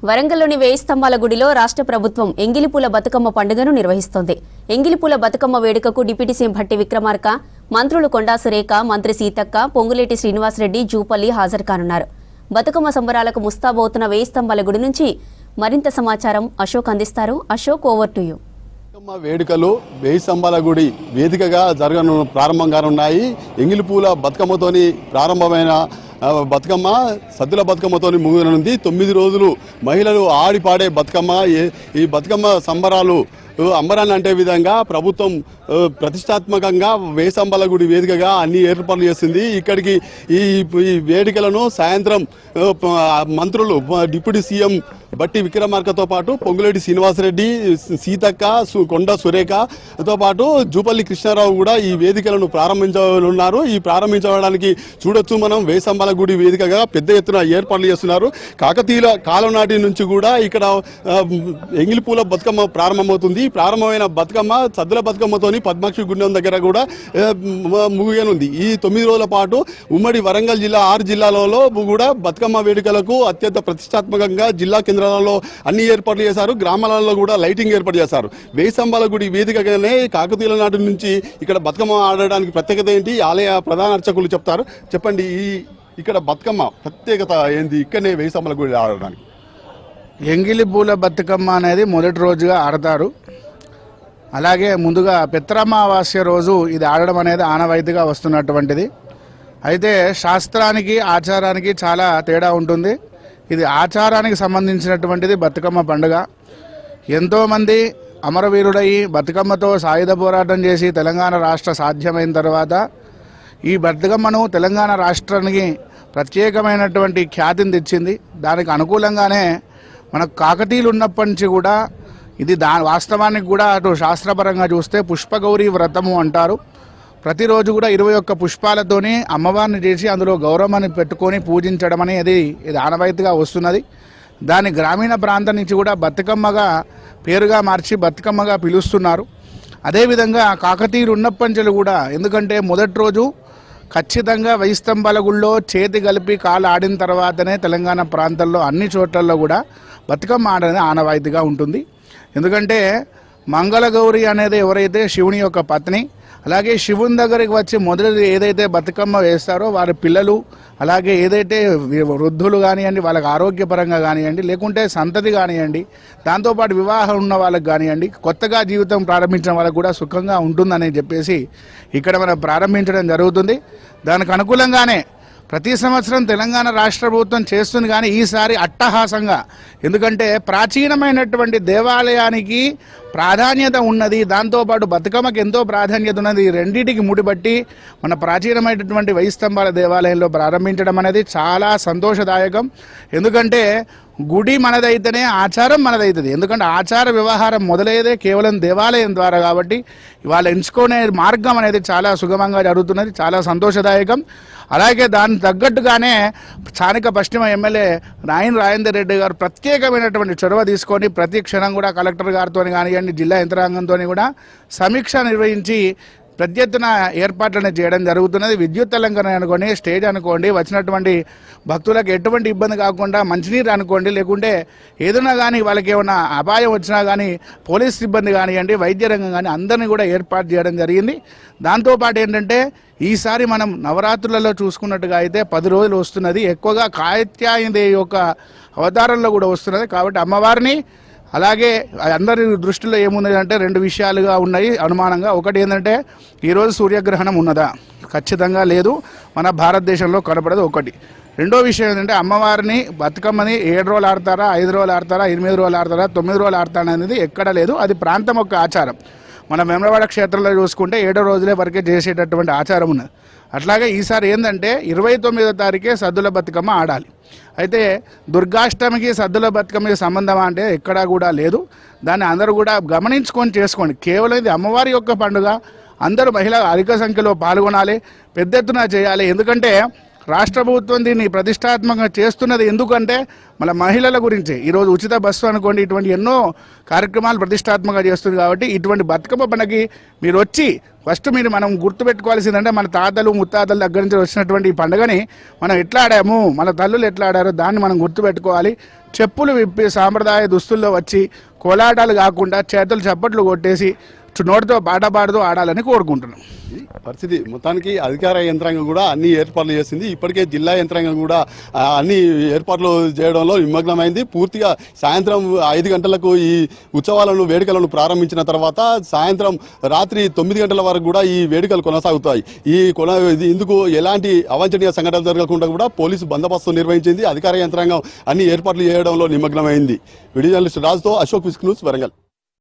వరంగల్లోని వేయి స్తంభాల గుడిలో రాష్ట్ర ప్రభుత్వం ఎంగిలిపూల బతుకమ్మ పండుగను నిర్వహిస్తోంది. ఎంగిలిపూల బతుకమ్మ వేడుకకు డిప్యూటీ సీఎం భట్టి విక్రమార్క, మంత్రులు కొండా సురేఖ, మంత్రి సీతక్క, పొంగులేటి శ్రీనివాసరెడ్డి, జూపల్లి హాజరు కానున్నారు. బతుకమ్మ సంబరాలకు ముస్తాబవుతున్న వేయి స్తంభాల గుడి నుంచి మరింత సమాచారం అశోక్ అందిస్తారు. Ashok, over to you. Bathukamma వేడుకలు వేయి స్తంభాల గుడి వేదికగా ప్రారంభంగానున్నాయి. ఎంగిలిపూల బతుకమ్మతోని ప్రారంభమైన బతుకమ్మ సద్దుల బతుకమ్మతోని ముగియనుంది. 9 రోజులు మహిళలు ఆడిపాడే బతుకమ్మ. ఈ బతుకమ్మ సంబరాలు అంబరాన్ని అంటే విధంగా ప్రభుత్వం ప్రతిష్టాత్మకంగా వేయి స్తంభాల గుడి వేదికగా అన్ని ఏర్పాట్లు చేసింది. ఇక్కడికి ఈ వేడుకలను సాయంత్రం మంత్రులు డిప్యూటీ సీఎం భట్టి విక్రమార్కతో పాటు పొంగులేటి శ్రీనివాసరెడ్డి, సీతక్క, కొండా సురేఖతో పాటు జూపల్లి కృష్ణారావు కూడా ఈ వేదికలను ప్రారంభించనున్నారు. ఈ ప్రారంభించడానికి చూడొచ్చు మనం వేయి స్తంభాల గుడి వేదికగా పెద్ద ఎత్తున ఏర్పాట్లు చేస్తున్నారు. కాకతీయుల కాలం నాటి నుంచి కూడా ఇక్కడ ఎంగిలిపూల బతుకమ్మ ప్రారంభమవుతుంది. ప్రారంభమైన బతుకమ్మ సద్దుల బతుకమ్మతోని పద్మాక్షి గుండం దగ్గర కూడా ముగియనుంది. ఈ 9 రోజుల పాటు ఉమ్మడి వరంగల్ జిల్లా 6 జిల్లాలలో కూడా బతుకమ్మ వేడుకలకు అత్యంత ప్రతిష్టాత్మకంగా జిల్లా కేంద్రాలలో అన్ని ఏర్పాట్లు చేశారు. గ్రామాలలో కూడా లైటింగ్ ఏర్పాటు చేశారు. వేయి స్తంభాల గుడి వేదికగానే కాకతీయుల నాటి నుంచి ఇక్కడ బతుకమ్మ ఆడడానికి ప్రత్యేకత ఏంటి? ఆలయ ప్రధాన అర్చకులు చెప్తారు. చెప్పండి, ఇక్కడ బతుకమ్మ ప్రత్యేకత ఏంది? ఇక్కడనే వేయి స్తంభాల గుడి ఆడడానికి ఎంగిలిపూల బతుకమ్మ అనేది మొదటి రోజుగా ఆడతారు. అలాగే ముందుగా పిత్రమావాస్య రోజు ఇది ఆడడం అనేది ఆనవాయితీగా వస్తున్నటువంటిది. అయితే శాస్త్రానికి ఆచారానికి చాలా తేడా ఉంటుంది. ఇది ఆచారానికి సంబంధించినటువంటిది బతుకమ్మ పండుగ. ఎంతోమంది అమరవీరుడయి బతుకమ్మతో సాయుధ పోరాటం చేసి తెలంగాణ రాష్ట్ర సాధ్యమైన తర్వాత ఈ బతుకమ్మను తెలంగాణ రాష్ట్రానికి ప్రత్యేకమైనటువంటి ఖ్యాతిని తెచ్చింది. దానికి అనుకూలంగానే మనకు కాకతీయులు ఉన్నప్పటి నుంచి కూడా ఇది వాస్తవానికి కూడా అటు శాస్త్రపరంగా చూస్తే పుష్పగౌరీ వ్రతము అంటారు. ప్రతిరోజు కూడా 21 పుష్పాలతోని అమ్మవారిని చేసి అందులో గౌరవాన్ని పెట్టుకొని పూజించడం అనేది ఇది ఆనవాయితీగా వస్తున్నది. దాని గ్రామీణ ప్రాంతం నుంచి కూడా బతుకమ్మగా పేరుగా మార్చి బతుకమ్మగా పిలుస్తున్నారు. అదేవిధంగా కాకతీయులు ఉన్నప్పటి నుంచి కూడా, ఎందుకంటే మొదటి రోజు ఖచ్చితంగా వేయి స్తంభాల గుళ్ళో చేతి కలిపి కాలు ఆడిన తర్వాతనే తెలంగాణ ప్రాంతాల్లో అన్ని చోట్లలో కూడా బతుకమ్మ ఆడఅనేది ఆనవాయితీగా ఉంటుంది. ఎందుకంటే మంగళగౌరి అనేది ఎవరైతే శివుని యొక్క పత్ని, అలాగే శివుని దగ్గరికి వచ్చి మొదటి ఏదైతే బతుకమ్మ వేస్తారో వారి పిల్లలు, అలాగే ఏదైతే వృద్ధులు కానివ్వండి, వాళ్ళకి ఆరోగ్యపరంగా కానివ్వండి, లేకుంటే సంతతి కానివ్వండి, దాంతోపాటు వివాహం ఉన్న వాళ్ళకి కానివ్వండి, కొత్తగా జీవితం ప్రారంభించిన వాళ్ళకి కూడా సుఖంగా ఉంటుందని చెప్పేసి ఇక్కడ మనం ప్రారంభించడం జరుగుతుంది. దానికి అనుకూలంగానే ప్రతి సంవత్సరం తెలంగాణ రాష్ట్ర ప్రభుత్వం చేస్తుంది. కానీ ఈసారి అట్టహాసంగా, ఎందుకంటే ప్రాచీనమైనటువంటి దేవాలయానికి ప్రాధాన్యత ఉన్నది, దాంతోపాటు బతుకమ్మకి ఎంతో ప్రాధాన్యత ఉన్నది. ఈ రెండింటికి ముడిపట్టి మన ప్రాచీనమైనటువంటి వేయి స్తంభాల దేవాలయంలో ప్రారంభించడం అనేది చాలా సంతోషదాయకం. ఎందుకంటే గుడి మనదైతేనే ఆచారం మనదవుతుంది. ఎందుకంటే ఆచార వ్యవహారం మొదలయ్యేదే కేవలం దేవాలయం ద్వారా. కాబట్టి వాళ్ళు ఎంచుకునే మార్గం అనేది చాలా సుగమంగా జరుగుతున్నది, చాలా సంతోషదాయకం. అలాగే దానికి తగ్గట్టుగానే స్థానిక పశ్చిమ ఎమ్మెల్యే నాయన్ రాజేందర్ రెడ్డి గారు ప్రత్యేకమైనటువంటి చొరవ తీసుకొని ప్రతి క్షణం కూడా కలెక్టర్ గారితో కానివ్వండి, జిల్లా యంత్రాంగంతో కూడా సమీక్ష నిర్వహించి పెద్ద ఎత్తున ఏర్పాట్లను చేయడం జరుగుతున్నది. విద్యుత్ అలంకరణ అనుకోండి, స్టేజ్ అనుకోండి, వచ్చినటువంటి భక్తులకు ఎటువంటి ఇబ్బంది కాకుండా మంచినీరు అనుకోండి, లేకుంటే ఏదైనా కానీ వాళ్ళకి ఏమైనా అపాయం వచ్చినా కానీ పోలీస్ సిబ్బంది కానివ్వండి, వైద్య రంగం కానీ అందరినీ కూడా ఏర్పాటు చేయడం జరిగింది. దాంతోపాటు ఏంటంటే ఈసారి మనం నవరాత్రులలో చూసుకున్నట్టుగా అయితే 10 రోజులు వస్తున్నది. ఎక్కువగా కాత్యాయనిదేవి యొక్క అవతారంలో కూడా వస్తున్నది. కాబట్టి అమ్మవారిని అలాగే అందరి దృష్టిలో ఏముందంటే 2 విషయాలుగా ఉన్నాయి అనుమానంగా. ఒకటి ఏంటంటే ఈరోజు సూర్యగ్రహణం ఉన్నదా? ఖచ్చితంగా లేదు, మన భారతదేశంలో కనపడదు ఒకటి. రెండో విషయం ఏంటంటే అమ్మవారిని బతుకమ్మని 7 రోజులు ఆడతారా, 5 రోజులు ఆడతారా, 8 రోజులు ఆడతారా, 9 రోజులు ఆడతారా అనేది ఎక్కడ లేదు. అది ప్రాంతం యొక్క ఆచారం. మన వేములవాడ క్షేత్రంలో చూసుకుంటే 7 రోజులే వరకే చేసేటటువంటి ఆచారం ఉన్నది. అట్లాగే ఈసారి ఏంటంటే 29వ తారీఖే సద్దుల బతుకమ్మ ఆడాలి. అయితే దుర్గాష్టమికి సద్దుల బతుకమ్మకి సంబంధం అంటే ఎక్కడా కూడా లేదు. దాన్ని అందరూ కూడా గమనించుకొని చేసుకోండి. కేవలం ఇది అమ్మవారి యొక్క పండుగ. అందరూ మహిళ అధిక సంఖ్యలో పాల్గొనాలి, పెద్ద ఎత్తున చేయాలి. ఎందుకంటే రాష్ట్ర ప్రభుత్వం దీన్ని ప్రతిష్టాత్మకంగా చేస్తున్నది ఎందుకంటే మన మహిళల గురించి ఈరోజు ఉచిత బస్సు అనుకోండి, ఇటువంటి ఎన్నో కార్యక్రమాలు ప్రతిష్టాత్మకంగా చేస్తుంది. కాబట్టి ఇటువంటి బతుకమ్మ పండుగకి మీరు వచ్చి ఫస్ట్ మనం గుర్తుపెట్టుకోవాల్సిందంటే మన తాతలు ముత్తాతల దగ్గర నుంచి వచ్చినటువంటి ఈ పండుగని మనం ఎట్లా ఆడాము, మన తల్లులు ఎట్లా ఆడారో దాన్ని మనం గుర్తుపెట్టుకోవాలి. చెప్పులు విప్పి సాంప్రదాయ దుస్తుల్లో వచ్చి కోలాటాలు కాకుండా చేతులు చప్పట్లు కొట్టేసి నోటితో పాట పాడుతూ ఆడాలని కోరుకుంటున్నాం. పరిస్థితి మొత్తానికి అధికార యంత్రాంగం కూడా అన్ని ఏర్పాట్లు చేసింది. ఇప్పటికే జిల్లా యంత్రాంగం కూడా అన్ని ఏర్పాట్లు చేయడంలో నిమగ్నమైంది. పూర్తిగా సాయంత్రం 5 గంటలకు ఈ ఉత్సవాలను వేడుకలను ప్రారంభించిన తర్వాత సాయంత్రం రాత్రి 9 గంటల వరకు కూడా ఈ వేడుకలు కొనసాగుతాయి. ఇందుకు ఎలాంటి అవాంఛనీయ సంఘటనలు జరగకుండా కూడా పోలీసు బందోబస్తు నిర్వహించింది. అధికార యంత్రాంగం అన్ని ఏర్పాట్లు చేయడంలో నిమగ్నమైంది. వీడియో జర్నలిస్ట్ రాజుతో అశోక్ విస్క్ న్యూస్, వరంగల్.